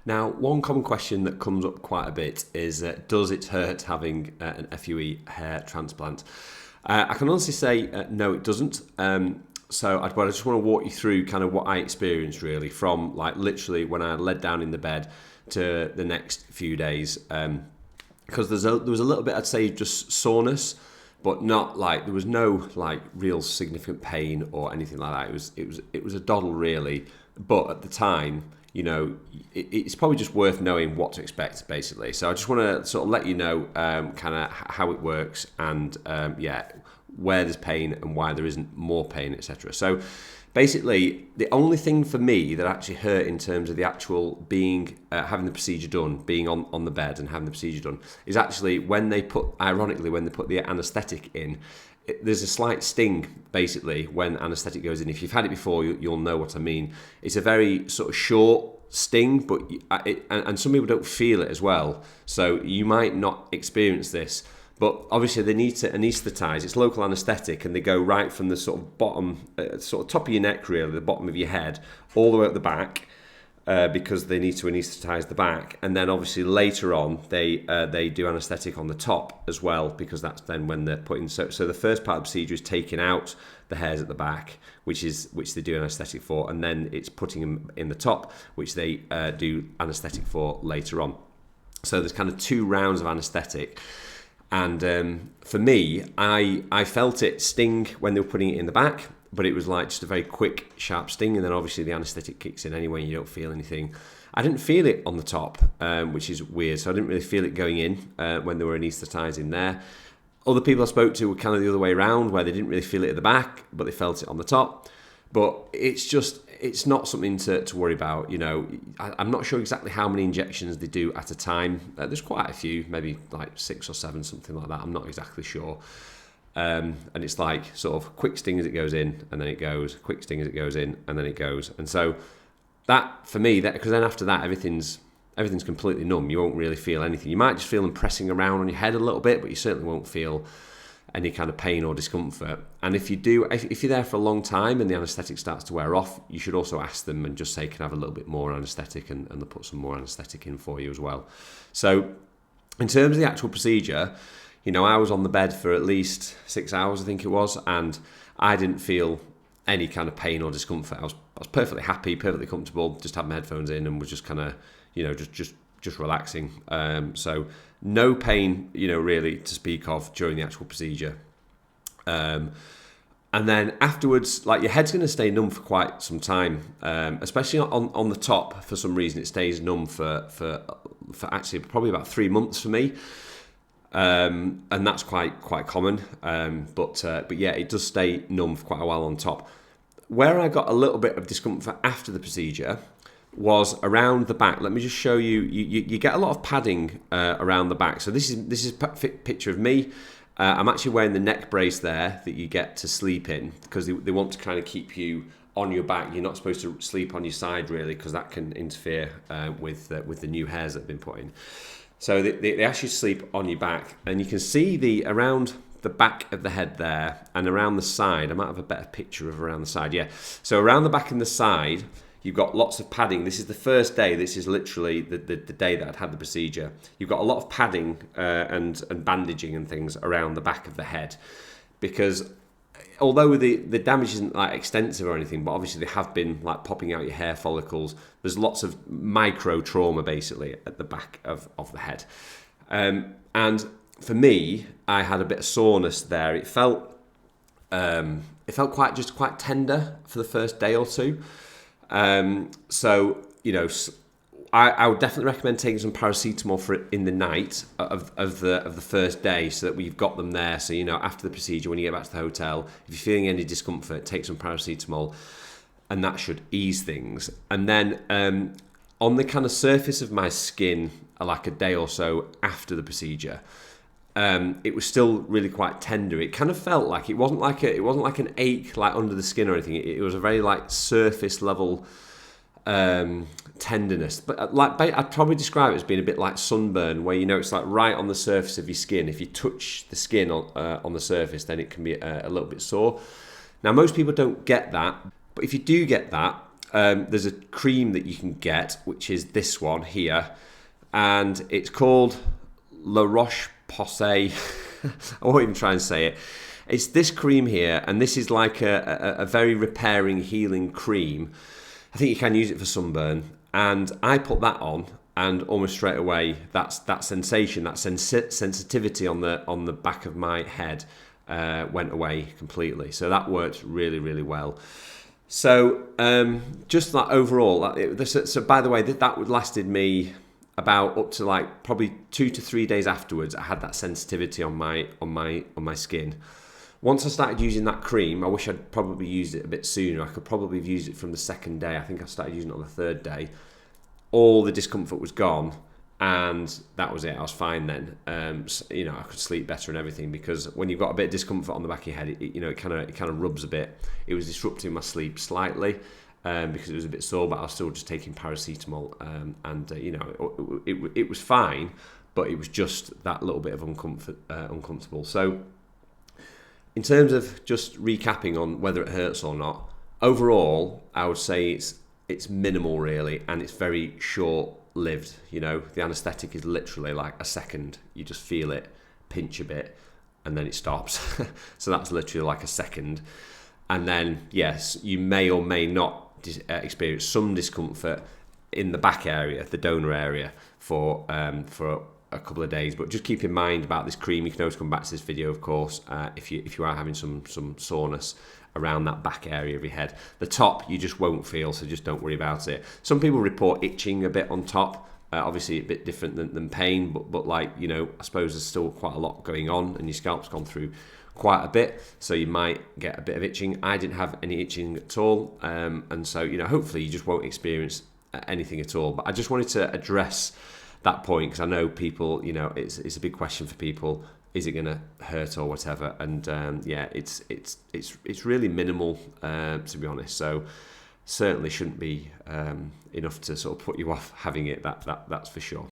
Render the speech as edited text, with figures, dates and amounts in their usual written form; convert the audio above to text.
Now, one common question that comes up quite a bit is, does it hurt having an FUE hair transplant? I can honestly say, no, it doesn't. So I just want to walk you through kind of what I experienced really from like literally when I led down in the bed to the next few days. Because there was a little bit, I'd say, just soreness, but not like, there was no like real significant pain or anything like that. It was a doddle really, but at the time, you know, it's probably just worth knowing what to expect, basically. So I just want to sort of let you know kind of how it works and, where there's pain and why there isn't more pain, etc. So basically, the only thing for me that actually hurt in terms of the actual being, having the procedure done, being on the bed and having the procedure done, is actually when they put the anaesthetic in, there's a slight sting, basically, when anaesthetic goes in. If you've had it before, you'll know what I mean. It's a very sort of short sting, but and some people don't feel it as well. So you might not experience this. But obviously they need to anaesthetise. It's local anaesthetic, and they go right from the sort of bottom, sort of top of your neck, really, the bottom of your head, all the way at the back, because they need to anaesthetise the back. And then obviously later on, they do anaesthetic on the top as well, because that's then when they're putting. So the first part of the procedure is taking out the hairs at the back, which they do anaesthetic for, and then it's putting them in the top, which they do anaesthetic for later on. So there's kind of 2 rounds of anaesthetic. And for me, I felt it sting when they were putting it in the back, but it was like just a very quick, sharp sting, and then obviously the anaesthetic kicks in anyway, and you don't feel anything. I didn't feel it on the top, which is weird, so I didn't really feel it going in when they were anaesthetising there. Other people I spoke to were kind of the other way around, where they didn't really feel it at the back, but they felt it on the top. But it's not something to worry about. You know, I'm not sure exactly how many injections they do at a time. There's quite a few, maybe like 6 or 7, something like that. I'm not exactly sure. And it's like sort of quick sting as it goes in, and then it goes, quick sting as it goes in, and then it goes. And so that, for me, because then after that, everything's completely numb. You won't really feel anything. You might just feel them pressing around on your head a little bit, but you certainly won't feel any kind of pain or discomfort. And if you're there for a long time and the anaesthetic starts to wear off, you should also ask them and just say, can I have a little bit more anaesthetic, and they'll put some more anaesthetic in for you as well. So in terms of the actual procedure, you know, I was on the bed for at least 6 hours, I think it was, and I didn't feel any kind of pain or discomfort. I was perfectly happy, perfectly comfortable, just had my headphones in and was just kind of, you know, just relaxing. So no pain, you know, really to speak of during the actual procedure. And then afterwards, like, your head's going to stay numb for quite some time, especially on the top. For some reason, it stays numb for actually probably about 3 months for me. And that's quite common. But yeah, it does stay numb for quite a while on top. Where I got a little bit of discomfort after the procedure was around the back. Let me just show you. You get a lot of padding around the back. So this is a picture of me. I'm actually wearing the neck brace there that you get to sleep in, because they want to kind of keep you on your back. You're not supposed to sleep on your side really, because that can interfere with the new hairs that have been put in. So they actually sleep on your back, and you can see around the back of the head there and around the side. I might have a better picture of around the side. Yeah. So around the back and the side, you've got lots of padding. This is the first day. This is literally the day that I'd had the procedure. You've got a lot of padding and bandaging and things around the back of the head, because although the damage isn't like extensive or anything, but obviously they have been like popping out your hair follicles. There's lots of micro trauma basically at the back of the head. And for me, I had a bit of soreness there. It felt quite tender for the first day or two. So, you know, I would definitely recommend taking some paracetamol for it in the night of the first day, so that we've got them there. So, you know, after the procedure, when you get back to the hotel, if you're feeling any discomfort, take some paracetamol, and that should ease things. And then on the kind of surface of my skin, like a day or so after the procedure, it was still really quite tender. It kind of felt like it wasn't like an ache like under the skin or anything. It was a very like surface level tenderness. But like I'd probably describe it as being a bit like sunburn, where, you know, it's like right on the surface of your skin. If you touch the skin on the surface, then it can be a little bit sore. Now, most people don't get that, but if you do get that, there's a cream that you can get, which is this one here, and it's called La Roche-Posay. I won't even try and say it. It's this cream here, and this is like a very repairing, healing cream. I think you can use it for sunburn, and I put that on, and almost straight away, that sensation, that sensitivity on the back of my head went away completely. So that worked really, really well. So just that overall, so by the way, that lasted me about up to like probably 2 to 3 days afterwards. I had that sensitivity on my skin. Once I started using that cream, I wish I'd probably used it a bit sooner. I could probably have used it from the second day. I think I started using it on the third day. All the discomfort was gone, and that was it. I was fine then. So, I could sleep better and everything, because when you've got a bit of discomfort on the back of your head, it kind of rubs a bit. It was disrupting my sleep slightly because it was a bit sore, but I was still just taking paracetamol, and it was fine, but it was just that little bit of uncomfortable. So, in terms of just recapping on whether it hurts or not, overall, I would say it's minimal really, and it's very short-lived. The anaesthetic is literally like a second. You just feel it, pinch a bit, and then it stops. So that's literally like a second. And then, yes, you may or may not experience some discomfort in the back area, the donor area, for a couple of days. But just keep in mind about this cream. You can always come back to this video, of course, if you are having some soreness around that back area of your head. The top you just won't feel, so just don't worry about it. Some people report itching a bit on top. Obviously a bit different than pain, but like, I suppose there's still quite a lot going on, and your scalp's gone through quite a bit, so you might get a bit of itching. I didn't have any itching at all, and so hopefully you just won't experience anything at all. But I just wanted to address that point, because I know people, it's a big question for people. Is it going to hurt or whatever? And it's really minimal, to be honest. So certainly shouldn't be enough to sort of put you off having it. That's for sure.